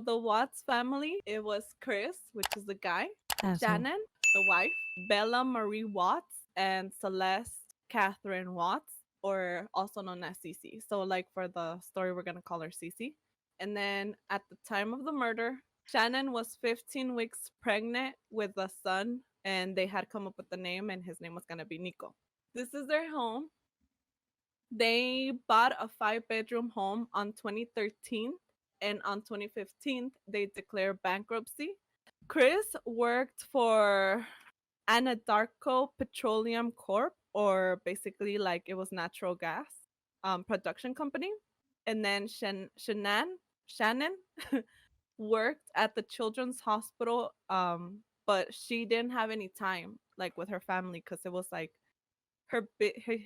the Watts family, it was Chris, which is the guy, Asshole. Shannon, the wife, Bella Marie Watts, and Celeste Catherine Watts, or also known as Cece. So, like for the story, we're gonna call her Cece. And then at the time of the murder, Shannon was 15 weeks pregnant with a son, and they had come up with the name, and his name was gonna be Nico. This is their home. They bought a 5-bedroom home on 2013, and on 2015 they declared bankruptcy. Chris worked for Anadarko Petroleum Corp, or basically like it was natural gas production company. And then Shannon worked at the Children's Hospital, but she didn't have any time like with her family because it was like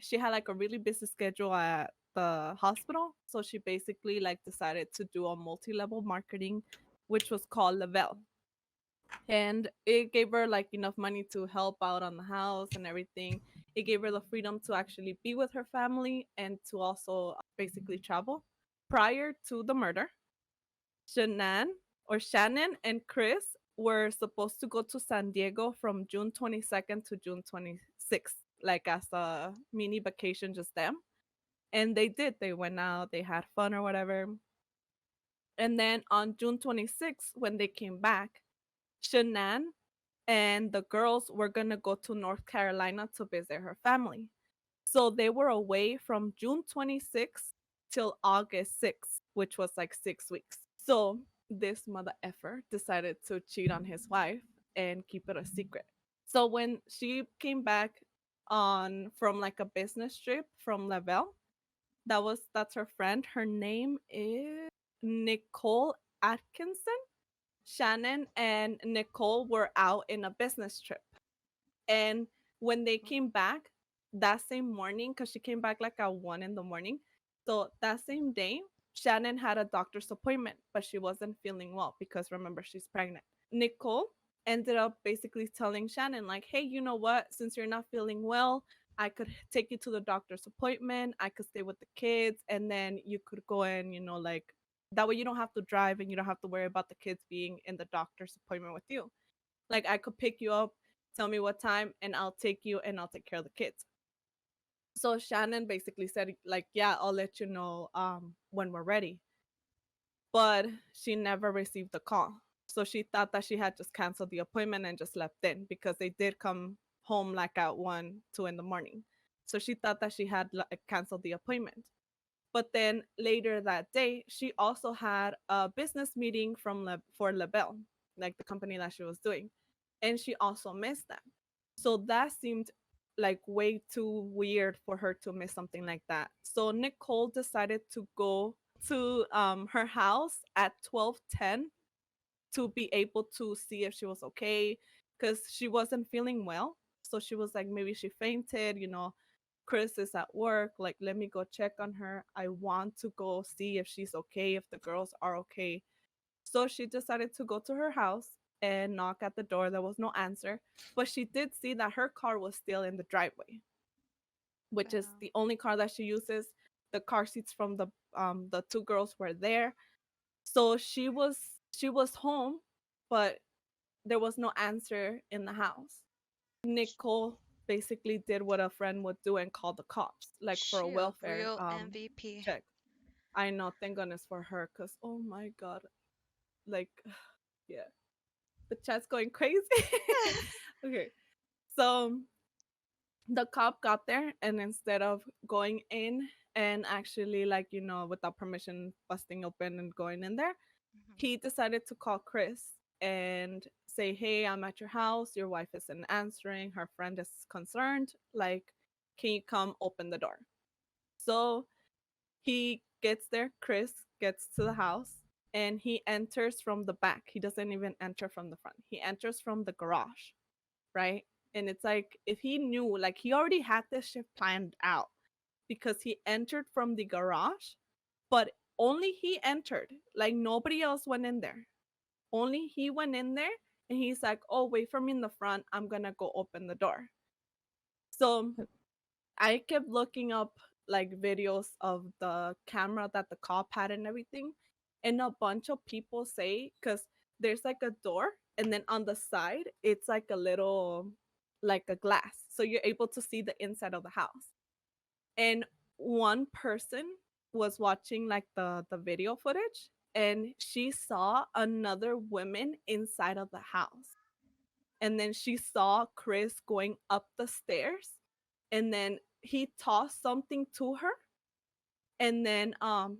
she had like a really busy schedule at the hospital, so she basically like decided to do a multi-level marketing, which was called Level, and it gave her like enough money to help out on the house and everything. It gave her the freedom to actually be with her family and to also basically travel. Prior to the murder, Shannon and Chris were supposed to go to San Diego from June 22nd to June 26th, like as a mini vacation, just them. And they did. They went out, they had fun or whatever. And then on June 26th, when they came back, Shanann and the girls were going to go to North Carolina to visit her family. So they were away from June 26th till August 6th, which was like 6 weeks. So this mother effer decided to cheat on his wife and keep it a secret. So when she came back on from like a business trip from Lavelle, that's her friend. Her name is Nicole Atkinson. Shannon and Nicole were out in a business trip. And when they came back that same morning, because she came back like at 1 in the morning. So that same day, Shannon had a doctor's appointment, but she wasn't feeling well because remember, she's pregnant. Nicole ended up basically telling Shannon, like, hey, you know what? Since you're not feeling well, I could take you to the doctor's appointment. I could stay with the kids, and then you could go in, like that way you don't have to drive and you don't have to worry about the kids being in the doctor's appointment with you. Like, I could pick you up, tell me what time, and I'll take you and I'll take care of the kids. So Shannon basically said, like, yeah, I'll let you know when we're ready. But she never received the call. So she thought that she had just canceled the appointment and just left in because they did come home like at 1, 2 in the morning. So she thought that she had like, canceled the appointment. But then later that day, she also had a business meeting for LaBelle, like the company that she was doing. And she also missed that. So that seemed like way too weird for her to miss something like that. So Nicole decided to go to her house at 12:10 to be able to see if she was okay because she wasn't feeling well. So she was like, maybe she fainted. Chris is at work. Like, let me go check on her. I want to go see if she's okay, if the girls are okay. So she decided to go to her house and knock at the door. There was no answer, but she did see that her car was still in the driveway, which is Wow. the only car that she uses. The car seats from the two girls were there. So she was home, but there was no answer in the house. Nicole basically did what a friend would do and call the cops, like for a She a welfare real MVP. check. I know, thank goodness for her, cause oh my god, like yeah, the chat's going crazy. Okay, so the cop got there, and instead of going in and actually like without permission busting open and going in there, Mhm. he decided to call Chris and say, hey, I'm at your house, your wife isn't answering, her friend is concerned, like, can you come open the door? So he gets there, Chris gets to the house, and he enters from the back. He doesn't even enter from the front, he enters from the garage, right? And it's like, if he knew, like, he already had this shit planned out, because he entered from the garage, but only he entered, like nobody else went in there. Only he went in there, and he's like, oh, wait for me in the front, I'm gonna go open the door. So I kept looking up like videos of the camera that the cop had and everything. And a bunch of people say, because there's like a door, and then on the side, it's like a little, like a glass. So you're able to see the inside of the house. And one person was watching like the video footage, and she saw another woman inside of the house, and then she saw Chris going up the stairs, and then he tossed something to her, and then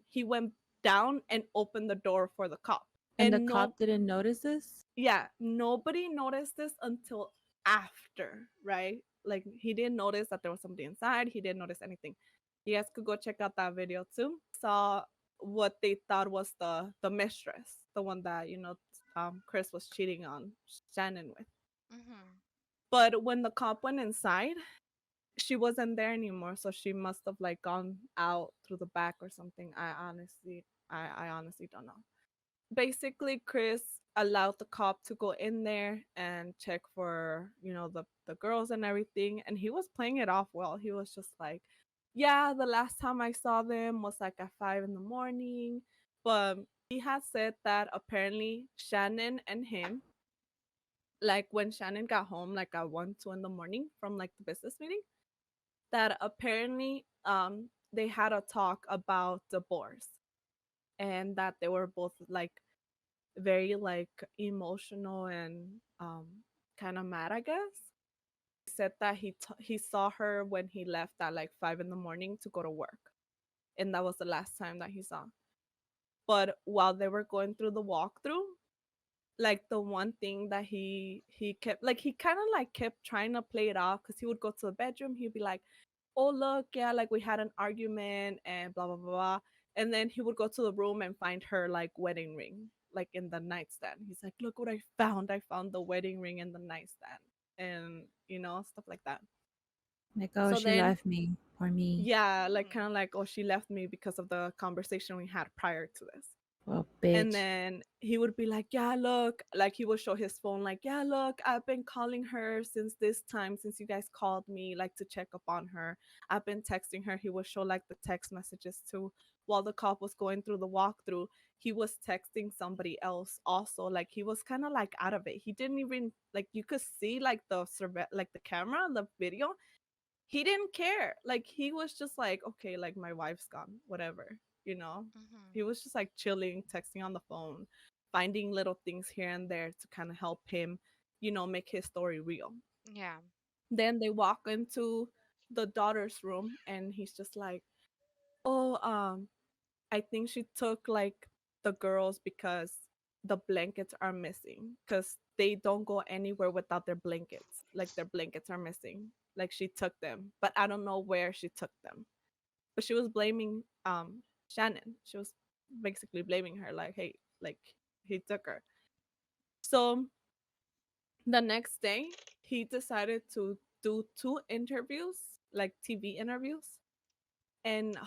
he went down and opened the door for the cop. And the And no, cop didn't notice this? yeah, nobody noticed this until after, right? Like he didn't notice that there was somebody inside. He didn't notice anything. You guys could go check out that video too. Saw what they thought was the mistress, the one that Chris was cheating on Shannon with. Mhm. But when the cop went inside, she wasn't there anymore, so she must have like gone out through the back or something. I honestly don't know. Basically, Chris allowed the cop to go in there and check for the girls and everything, and he was playing it off well. He was just like, yeah, the last time I saw them was like at 5 in the morning. But he had said that apparently Shannon and him, like when Shannon got home like at 1, 2 in the morning from like the business meeting, that apparently they had a talk about divorce, and that they were both like very like emotional and kind of mad, I guess. He said that he saw her when he left at like 5 in the morning to go to work, and that was the last time that he saw. But while they were going through the walkthrough, like the one thing that he kept, like he kind of like kept trying to play it off, because he would go to the bedroom, he'd be like, oh look, yeah, like we had an argument and blah blah blah blah. And then he would go to the room and find her like wedding ring like in the nightstand. He's like, look what I found the wedding ring in the nightstand, and stuff like that. Like, oh, So she then, left me for me. yeah, like kind Mhm. of like, oh, she left me because of the conversation we had prior to this. Well, And bitch. then he would be like, yeah, look, like he would show his phone, like, yeah, look, I've been calling her since this time, since you guys called me, like to check up on her. I've been texting her. He would show like the text messages too. While the cop was going through the walkthrough, he was texting somebody else also. Like he was kind of like out of it. He didn't even, like, you could see like like the camera, the video. He didn't care. Like he was just like, okay, like my wife's gone, whatever, you know. Mhm. He was just like chilling, texting on the phone, finding little things here and there to kind of help him, make his story real. Yeah. Then they walk into the daughter's room, and he's just like, oh, I think she took like the girls because the blankets are missing, because they don't go anywhere without their blankets. Like their blankets are missing. Like she took them, but I don't know where she took them. But she was blaming Shannon. She was basically blaming her, like, hey, like he took her. So the next day he decided to do two interviews, like TV interviews. And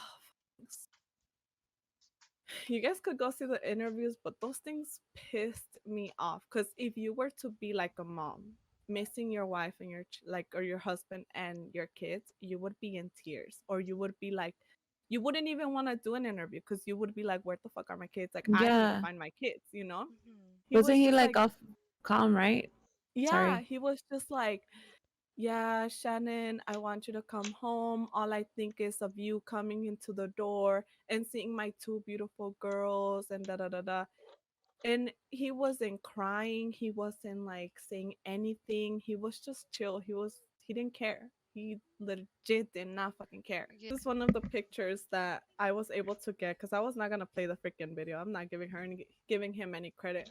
you guys could go see the interviews, but those things pissed me off. Because if you were to be like a mom, missing your wife and like, or your husband and your kids, you would be in tears, or you would be like, you wouldn't even want to do an interview, because you would be like, where the fuck are my kids? Like, I need to Yeah. find my kids. Mhm. He Wasn't was he just like like, off calm, right? yeah, Sorry. he was just like, yeah, Shannon, I want you to come home. All I think is of you coming into the door and seeing my two beautiful girls and da da da da. And he wasn't crying. He wasn't like saying anything. He was just chill. He didn't care. He legit did not fucking care. Yeah. This is one of the pictures that I was able to get, because I was not gonna play the freaking video. I'm not giving him any credit.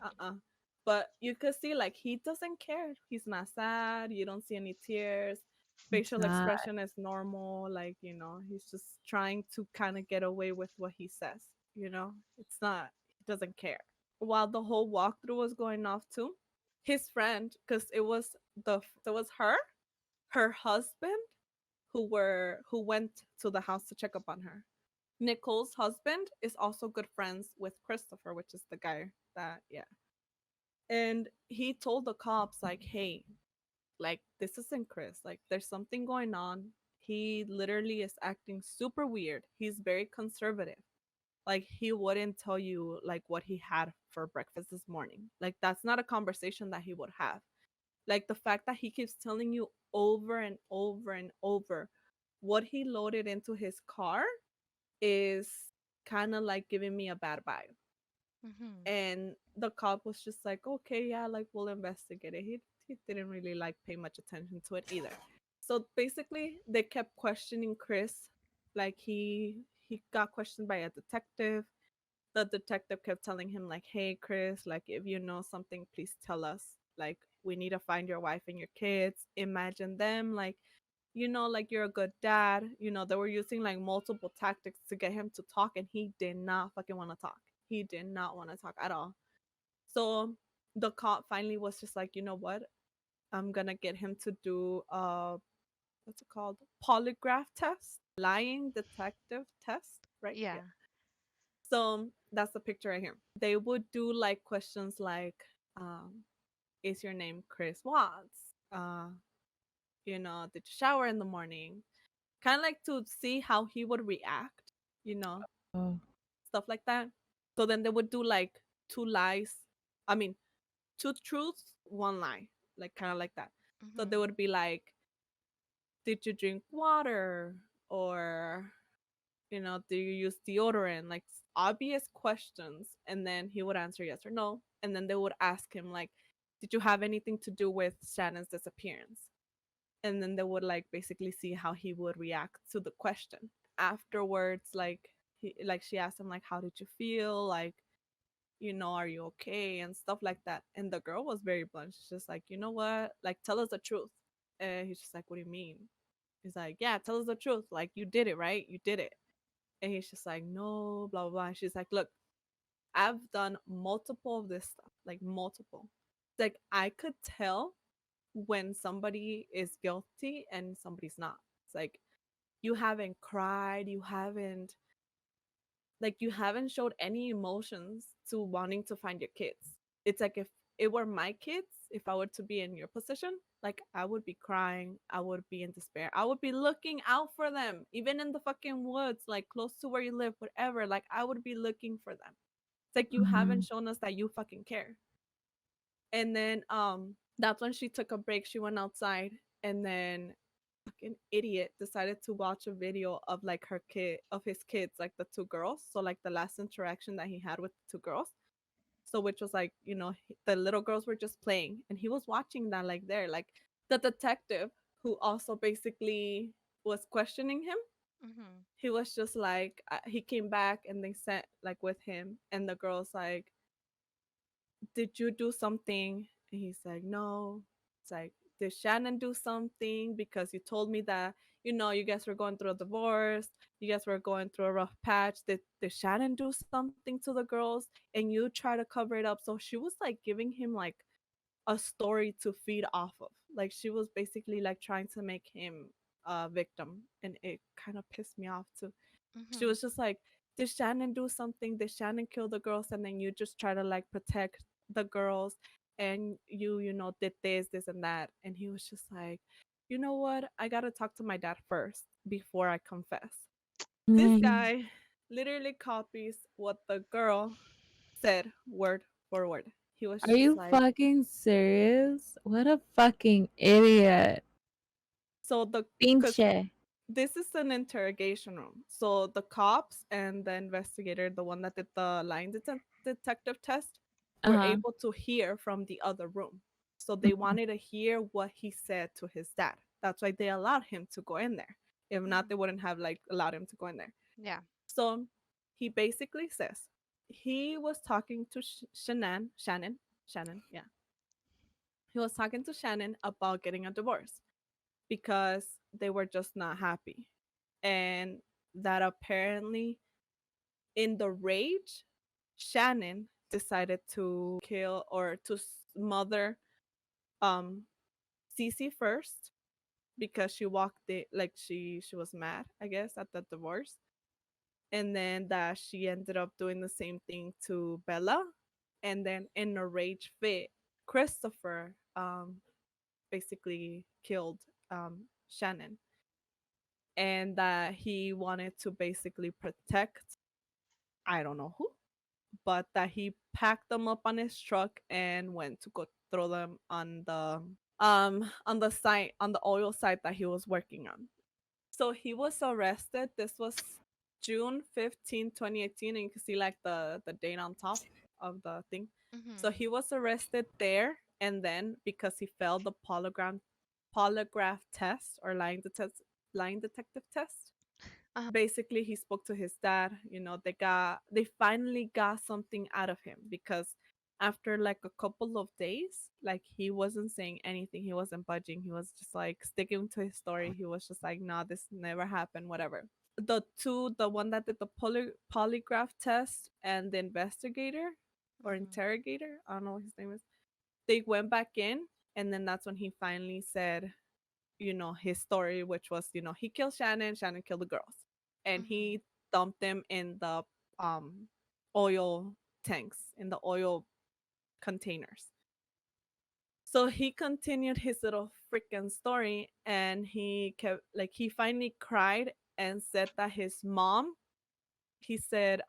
But you could see like he doesn't care. He's not sad. You don't see any tears. It's Facial not. expression is normal. Like, he's just trying to kind of get away with what he says. It's not. He doesn't care. While the whole walkthrough was going off too, his friend, because it was her husband, who went to the house to check up on her. Nicole's husband is also good friends with Christopher, which is the guy that, yeah. And he told the cops like, hey, like, this isn't Chris. Like, there's something going on. He literally is acting super weird. He's very conservative. like he wouldn't tell you like what he had for breakfast this morning. Like that's not a conversation that he would have. Like the fact that he keeps telling you over and over and over what he loaded into his car is kind of like giving me a bad vibe. Mhm. And the cop was just like, okay, yeah, like we'll investigate it. He didn't really like pay much attention to it either. So basically, they kept questioning Chris. Like he got questioned by a detective. The detective kept telling him like, hey Chris, like if you know something, please tell us. Like we need to find your wife and your kids. Imagine them like, like you're a good dad. They were using like multiple tactics to get him to talk, and he did not fucking want to talk. He did not want to talk at all. So the cop finally was just like, you know what? I'm gonna get him to do what's it called? Polygraph test, lying detective test, right? Yeah. Yeah. So that's the picture right here. They would do like questions like, um, is your name Chris Watts? Did you shower in the morning? Kind of like to see how he would react, you know, Oh. stuff like that. So then they would do like two lies. I mean, two truths, one lie, like kind of like that. So they Mhm. would be like, did you drink water? Or, do you use deodorant? Like obvious questions. And then he would answer yes or no. And then they would ask him, like, did you have anything to do with Shannon's disappearance? And then they would like basically see how he would react to the question. Afterwards, she asked him like, how did you feel? Like, are you okay? And stuff like that. And the girl was very blunt. She's just like, you know what? Like, tell us the truth. And he's just like, what do you mean? He's like, yeah, tell us the truth. Like, you did it, right? You did it. And he's just like, no, blah, blah, blah. And she's like, look, I've done multiple of this stuff, like multiple. Like, I could tell when somebody is guilty and somebody's not. It's like, you haven't cried, you haven't showed any emotions to wanting to find your kids. It's like if it were my kids, if I were to be in your position, like I would be crying, I would be in despair, I would be looking out for them, even in the fucking woods, like close to where you live, whatever. Like I would be looking for them. It's like you haven't Mhm. shown us that you fucking care. And then that's when she took a break. She went outside, and then fucking idiot decided to watch a video of like his kids, like the two girls. So like the last interaction that he had with the two girls. So which was like, the little girls were just playing, and he was watching that like there. Like the detective who also basically was questioning him, Mhm. he was just like he came back and they sat like with him, and the girl's like, did you do something? And he's like, no. It's like, did Shannon do something? Because you told me that, you guys were going through a divorce. You guys were going through a rough patch. Did Shannon do something to the girls? And you try to cover it up. So she was like giving him like a story to feed off of. Like she was basically like trying to make him a victim. And it kind of pissed me off too. She Mhm. was just like, did Shannon do something? Did Shannon kill the girls? And then you just try to like protect the girls, and you did this and that. And he was just like, you know what? I gotta talk to my dad first before I confess. This Mm. guy literally copies what the girl said word for word. He was Are just you like, fucking serious? What a fucking idiot. so because Pinche. this is an interrogation room. So the cops and the investigator, the one that did the detective test, were Uh-huh. able to hear from the other room. So they wanted to hear what he said to his dad. That's why they allowed him to go in there. If not, they Mhm. wouldn't have like allowed him to go in there. Yeah. So he basically says he was talking to Shannon, yeah. He was talking to Shannon about getting a divorce because they were just not happy. And that apparently, in the rage, Shannon decided to kill or to smother um Cece first, because she walked it like she was mad, I guess, at the divorce. And then that she ended up doing the same thing to Bella. And then in a rage fit, Christopher basically killed Shannon, and that he wanted to basically protect I don't know who, but that he packed them up on his truck and went to go throw them on the site, on the oil site that he was working on. So he was arrested. This was June 15th, 2018, and you can see like the date on top of the thing. So Mhm. he was arrested there, and then because he failed the polygraph test or lying detective test, basically he spoke to his dad. They finally got something out of him, because after like a couple of days, like, he wasn't saying anything, he wasn't budging, he was just like sticking to his story. He was just like, nah, this never happened, whatever. The one that did the polygraph test and the investigator or Mhm. interrogator, I don't know what his name is, they went back in, and then that's when he finally said, his story, which was, he killed Shannon killed the girls, and Mhm. he dumped them in the um oil tanks, in the oil containers. So he continued his little freaking story, and he kept, like, he finally cried and said that his mom, he said,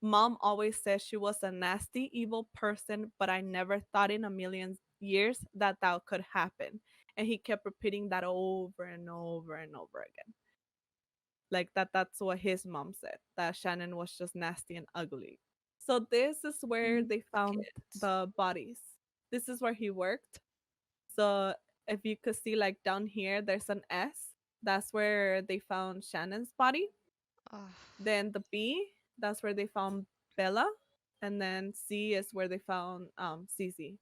mom always said she was a nasty, evil person, but I never thought in a million years that that could happen. And he kept repeating that over and over and over again. Like that's what his mom said, that Shannon was just nasty and ugly. So this is where Mm, they found kids. the bodies. This is where he worked. So if you could see, like, down here, there's an S. That's where they found Shannon's body. Ugh. Then the B, that's where they found Bella, and then C is where they found Cece.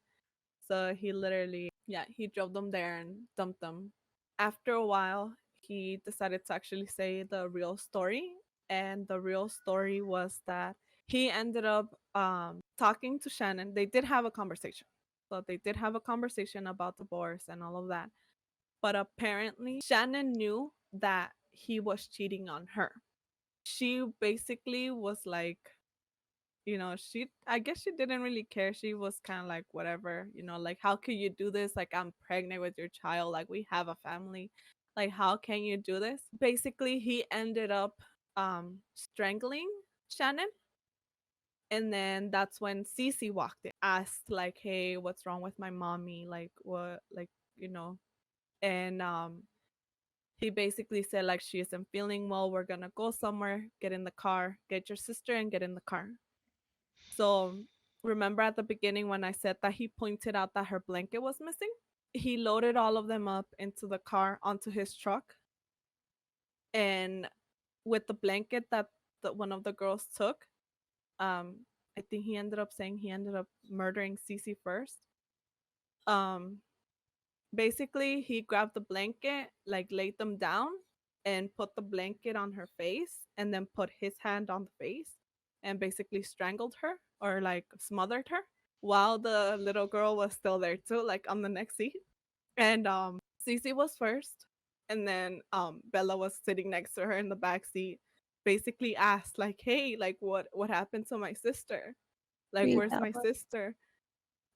So he literally, yeah, he drove them there and dumped them. After a while, he decided to actually say the real story, and the real story was that he ended up talking to Shannon. They did have a conversation. So they did have a conversation about divorce and all of that. But apparently, Shannon knew that he was cheating on her. She basically was like, I guess she didn't really care. She was kind of like, whatever, like, how can you do this? Like, I'm pregnant with your child. Like, we have a family. Like, how can you do this? Basically, he ended up strangling Shannon. And then that's when Cece walked in, asked, like, hey, what's wrong with my mommy? Like, what, like, you know, and he basically said, like, she isn't feeling well. We're gonna go somewhere, get in the car, get your sister and get in the car. So remember at the beginning when I said that he pointed out that her blanket was missing? He loaded all of them up into the car onto his truck, and with the blanket that one of the girls took, I think he ended up saying he ended up murdering Cece first. Um, Basically, he grabbed the blanket, like, laid them down, and put the blanket on her face, and then put his hand on the face, and basically strangled her, or like smothered her, while the little girl was still there too, like on the next seat. And Cece was first, and then Bella was sitting next to her in the back seat. Basically asked, like, hey, like, what happened to my sister? Like, Read where's that my one. sister?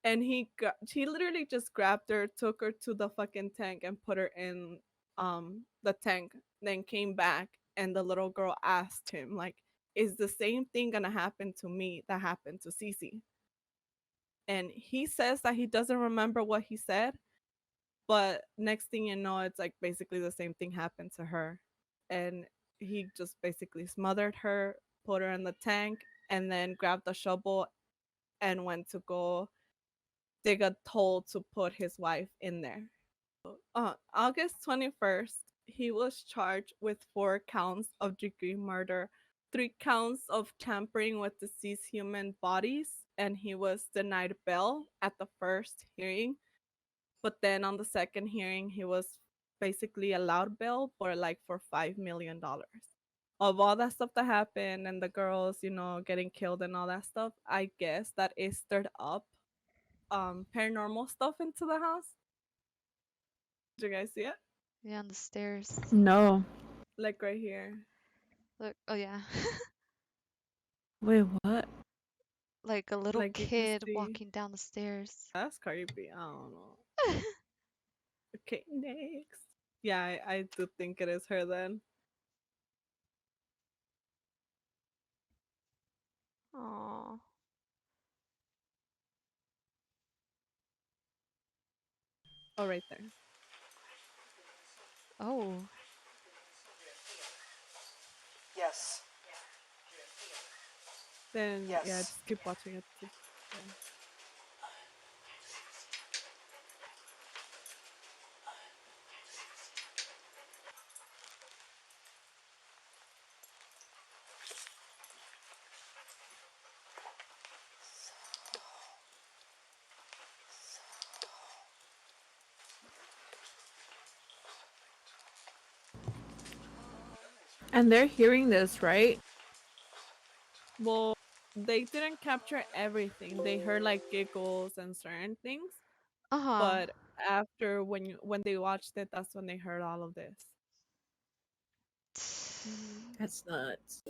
And he literally just grabbed her, took her to the fucking tank, and put her in the tank. Then came back, and the little girl asked him, like, is the same thing gonna happen to me that happened to Cece? And he says that he doesn't remember what he said, but next thing you know, it's like basically the same thing happened to her. And he just basically smothered her, put her in the tank, and then grabbed the shovel and went to go dig a hole to put his wife in there. August 21st, he was charged with 4 counts of degree murder, 3 counts of tampering with deceased human bodies, and he was denied bail at the first hearing. But then on the second hearing, he was basically allowed bail for $5 million. Of all that stuff that happened and the girls, getting killed and all that stuff, I guess that it stirred up paranormal stuff into the house. Did you guys see it? Yeah, on the stairs. No. Like right here. Look. Oh yeah. Wait, what? Like a little Like you can kid see. walking down the stairs. That's creepy. I don't know. Okay, next. Yeah, I do think it is her then. Oh. Oh, right there. Oh. Yes. Then yeah, Yes. just keep watching it. Yeah. And they're hearing this, right? Well, they didn't capture everything. They heard like giggles and certain things, Uh-huh. but after when they watched it, that's when they heard all of this. Mhm. That's nuts.